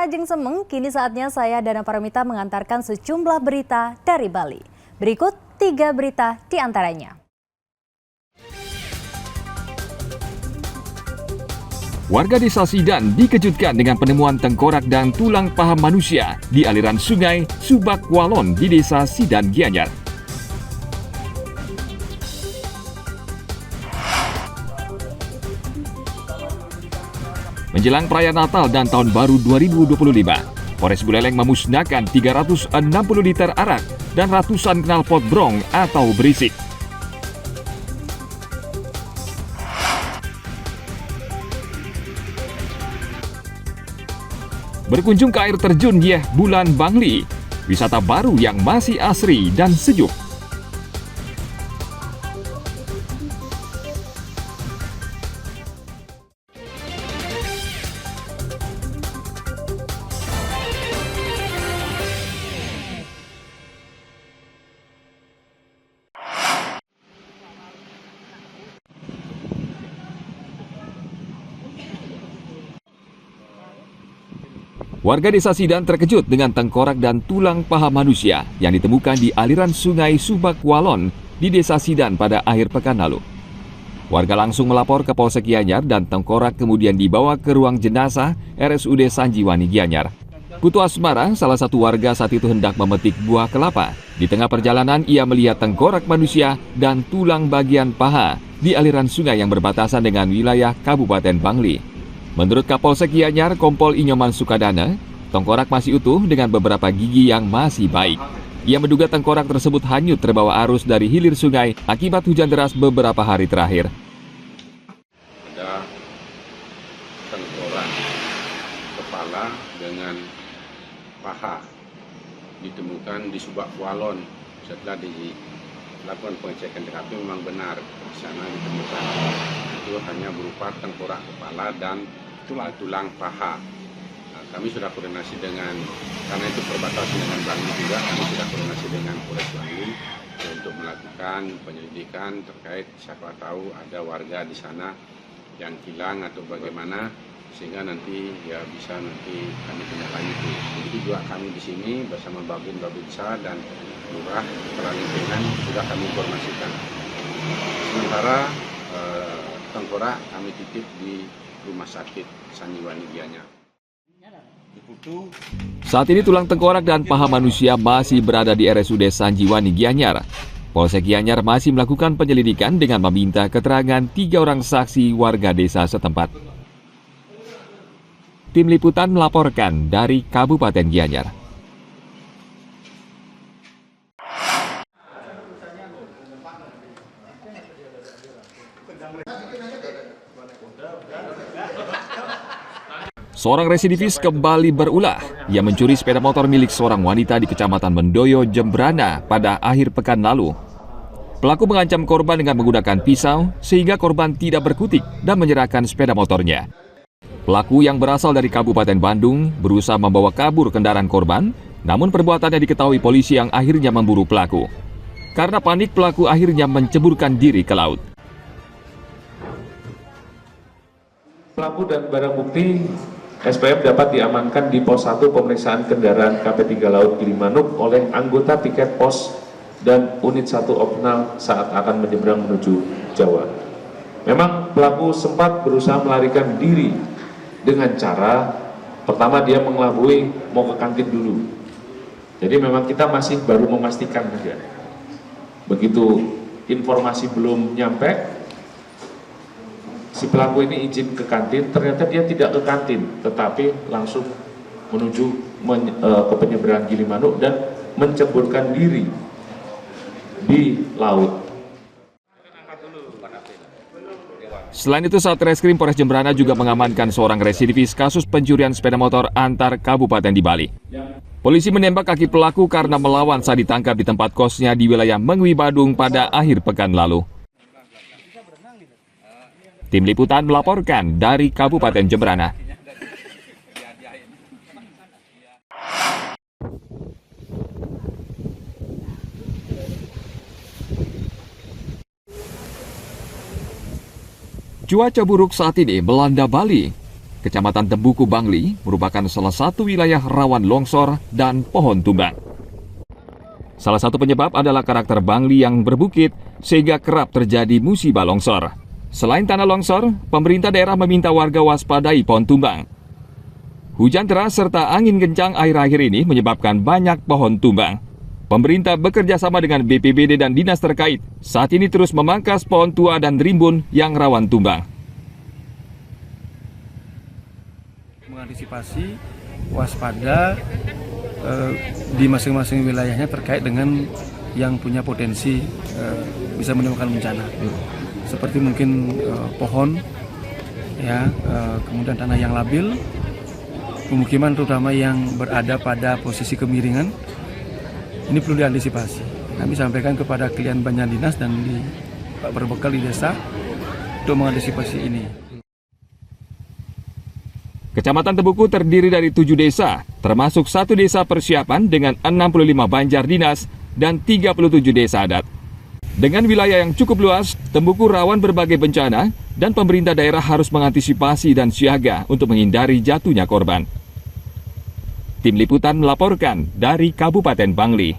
Pemirsa Ajeng Semeng, kini saatnya saya Dana Paramita mengantarkan sejumlah berita dari Bali. Berikut 3 berita di antaranya. Warga desa Sidan dikejutkan dengan penemuan tengkorak dan tulang paha manusia di aliran sungai Subak Walon di desa Sidan, Gianyar. Menjelang perayaan Natal dan Tahun Baru 2025, Polres Buleleng memusnahkan 360 liter arak dan ratusan knalpot brong atau berisik. Berkunjung ke air terjun Yeh Bulan Bangli, wisata baru yang masih asri dan sejuk. Warga desa Sidan terkejut dengan tengkorak dan tulang paha manusia yang ditemukan di aliran sungai Subak Walon di desa Sidan pada akhir pekan lalu. Warga langsung melapor ke Polsek Gianyar dan tengkorak kemudian dibawa ke ruang jenazah RSUD Sanjiwani Gianyar. Putu Asmara, salah satu warga saat itu hendak memetik buah kelapa. Di tengah perjalanan ia melihat tengkorak manusia dan tulang bagian paha di aliran sungai yang berbatasan dengan wilayah Kabupaten Bangli. Menurut Kapolsek Gianyar, Kompol Inyoman Sukadana, tengkorak masih utuh dengan beberapa gigi yang masih baik. Ia menduga tengkorak tersebut hanyut terbawa arus dari hilir sungai akibat hujan deras beberapa hari terakhir. Ada tengkorak kepala dengan paha ditemukan di Subak Walon. Setelah dilakukan pengecekan TKP memang benar di sana ditemukan itu hanya berupa tengkorak kepala dan tulang paha. Nah, kami sudah koordinasi dengan, karena itu perbatasan dengan Bangli juga, kami sudah koordinasi dengan Polres Bangli untuk melakukan penyelidikan terkait siapa tahu ada warga di sana yang hilang atau bagaimana, sehingga nanti ya bisa nanti kami tindak lanjuti. Jadi juga kami di sini bersama Babinsa dan Lurah Kepala Lingkungan sudah kami informasikan. Sementara tengkorak kami titip di Rumah Sakit Sanjiwani Gianyar. Saat ini tulang tengkorak dan paha manusia masih berada di RSUD Sanjiwani Gianyar. Polsek Gianyar masih melakukan penyelidikan dengan meminta keterangan 3 orang saksi warga desa setempat. Tim Liputan melaporkan dari Kabupaten Gianyar. Seorang residivis kembali berulah. Ia mencuri sepeda motor milik seorang wanita di Kecamatan Mendoyo, Jembrana pada akhir pekan lalu. Pelaku mengancam korban dengan menggunakan pisau sehingga korban tidak berkutik dan menyerahkan sepeda motornya. Pelaku yang berasal dari Kabupaten Bandung berusaha membawa kabur kendaraan korban, namun perbuatannya diketahui polisi yang akhirnya memburu pelaku. Karena panik, pelaku akhirnya menceburkan diri ke laut. Pelaku dan barang bukti SPM dapat diamankan di pos 1 pemeriksaan kendaraan KP3 Laut Gilimanuk oleh anggota piket pos dan unit 1 opnal saat akan menyeberang menuju Jawa. Memang pelaku sempat berusaha melarikan diri dengan cara pertama dia mengelabui mau ke kantin dulu. Jadi memang kita masih baru memastikan saja. Begitu informasi belum nyampe, si pelaku ini izin ke kantin, ternyata dia tidak ke kantin, tetapi langsung menuju ke penyeberangan Gilimanuk dan menceburkan diri di laut. Selain itu, Satreskrim Polres Jembrana juga mengamankan seorang residivis kasus pencurian sepeda motor antar kabupaten di Bali. Polisi menembak kaki pelaku karena melawan saat ditangkap di tempat kosnya di wilayah Mengwi, Badung pada akhir pekan lalu. Tim Liputan melaporkan dari Kabupaten Jembrana. Cuaca buruk saat ini melanda Bali. Kecamatan Tembuku, Bangli merupakan salah satu wilayah rawan longsor dan pohon tumbang. Salah satu penyebab adalah karakter Bangli yang berbukit sehingga kerap terjadi musibah longsor. Selain tanah longsor, pemerintah daerah meminta warga waspadai pohon tumbang. Hujan deras serta angin kencang akhir-akhir ini menyebabkan banyak pohon tumbang. Pemerintah bekerja sama dengan BPBD dan dinas terkait saat ini terus memangkas pohon tua dan rimbun yang rawan tumbang. Mengantisipasi waspada di masing-masing wilayahnya terkait dengan yang punya potensi bisa menimbulkan bencana. Seperti mungkin pohon, ya, kemudian tanah yang labil, pemukiman terutama yang berada pada posisi kemiringan, ini perlu diantisipasi. Kami sampaikan kepada klien banyak dinas dan berbekal di desa untuk mengantisipasi ini. Kecamatan Tembuku terdiri dari 7 desa, termasuk 1 desa persiapan dengan 65 banjar dinas dan 37 desa adat. Dengan wilayah yang cukup luas, Tembuku rawan berbagai bencana dan pemerintah daerah harus mengantisipasi dan siaga untuk menghindari jatuhnya korban. Tim Liputan melaporkan dari Kabupaten Bangli.